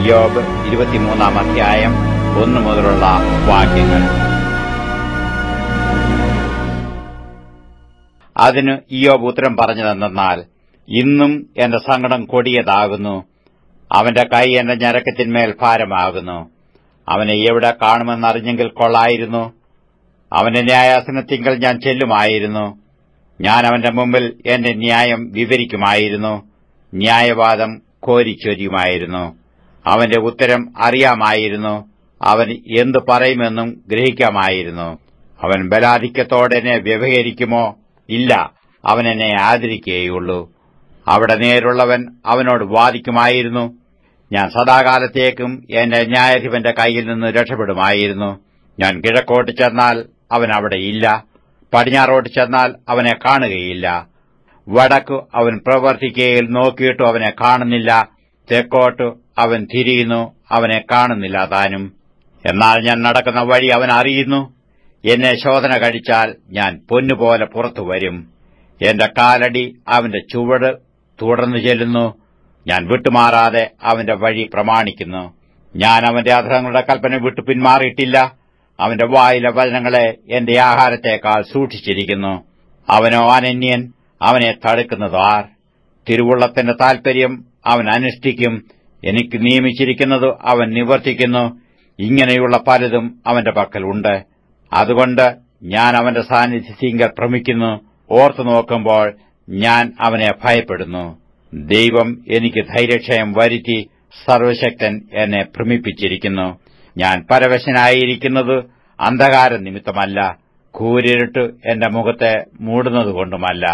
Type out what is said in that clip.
ഇയ്യോബ് 23-ാം അധ്യായം 1 മുതലുള്ള വാക്യങ്ങൾ. അതിന് ഇയ്യോബ് ഉത്തരം പറഞ്ഞതെന്നാൽ, ഇന്നും എന്റെ സങ്കടം കൊടിയതാകുന്നു. അവന്റെ കൈ എന്റെ ഞരക്കത്തിന്മേൽ ഭാരമാകുന്നു. അവനെ എവിടെ കാണുമെന്നറിഞ്ഞെങ്കിൽ കൊള്ളായിരുന്നു. അവന്റെ ന്യായാസനത്തിങ്കൽ ഞാൻ ചെല്ലുമായിരുന്നു. ഞാൻ അവന്റെ മുമ്പിൽ എന്റെ ന്യായം വിവരിക്കുമായിരുന്നു. ന്യായവാദം കോരിച്ചൊരിയുമായിരുന്നു. അവന്റെ ഉത്തരം അറിയാമായിരുന്നു. അവൻ എന്തു പറയുമെന്നും ഗ്രഹിക്കാമായിരുന്നു. അവൻ ബലാധിക്യത്തോടെ എന്നെ വ്യവഹരിക്കുമോ? ഇല്ല, അവൻ എന്നെ ആദരിക്കുകയുള്ളൂ. അവിടെ നേരുള്ളവൻ അവനോട് വാദിക്കുമായിരുന്നു. ഞാൻ സദാകാലത്തേക്കും എന്റെ ന്യായാധിപന്റെ കൈയിൽ നിന്ന് രക്ഷപ്പെടുമായിരുന്നു. ഞാൻ കിഴക്കോട്ട് ചെന്നാൽ അവൻ അവിടെ ഇല്ല, പടിഞ്ഞാറോട്ട് ചെന്നാൽ അവനെ കാണുകയില്ല. വടക്കു അവൻ പ്രവർത്തിക്കയിൽ നോക്കിയിട്ടു അവനെ കാണുന്നില്ല. തെക്കോട്ടു അവൻ തിരിയുന്നു, അവനെ കാണുന്നില്ല താനും. എന്നാൽ ഞാൻ നടക്കുന്ന വഴി അവൻ അറിയുന്നു. എന്നെ ശോധന കഴിച്ചാൽ ഞാൻ പൊന്നുപോലെ പുറത്തു വരും. എന്റെ കാലടി അവന്റെ ചുവട് തുടർന്നു ചെല്ലുന്നു. ഞാൻ വിട്ടുമാറാതെ അവന്റെ വഴി പ്രമാണിക്കുന്നു. ഞാൻ അവന്റെ അധരങ്ങളുടെ കൽപ്പന വിട്ടു പിന്മാറിയിട്ടില്ല. അവന്റെ വായിലെ വചനങ്ങളെ എന്റെ ആഹാരത്തെക്കാൾ സൂക്ഷിച്ചിരിക്കുന്നു. അവനോ അനന്യൻ, അവനെ തടുക്കുന്നത് ആർ? തിരുവുള്ളത്തിന്റെ താൽപര്യം അവൻ അനുഷ്ഠിക്കും. എനിക്ക് നിയമിച്ചിരിക്കുന്നത് അവൻ നിവർത്തിക്കുന്നു. ഇങ്ങനെയുള്ള പലതും അവന്റെ പക്കൽ ഉണ്ട്. അതുകൊണ്ട് ഞാൻ അവന്റെ സാന്നിധ്യത്തിങ്കൽ ഭ്രമിക്കുന്നു. ഓർത്തു നോക്കുമ്പോൾ ഞാൻ അവനെ ഭയപ്പെടുന്നു. ദൈവം എനിക്ക് ധൈര്യക്ഷയം വരുത്തി, സർവശക്തൻ എന്നെ ഭ്രമിപ്പിച്ചിരിക്കുന്നു. ഞാൻ പരവശനായിരിക്കുന്നത് അന്ധകാര നിമിത്തമല്ല, കൂരിരുട്ട് എന്റെ മുഖത്തെ മൂടുന്നതുകൊണ്ടുമല്ല.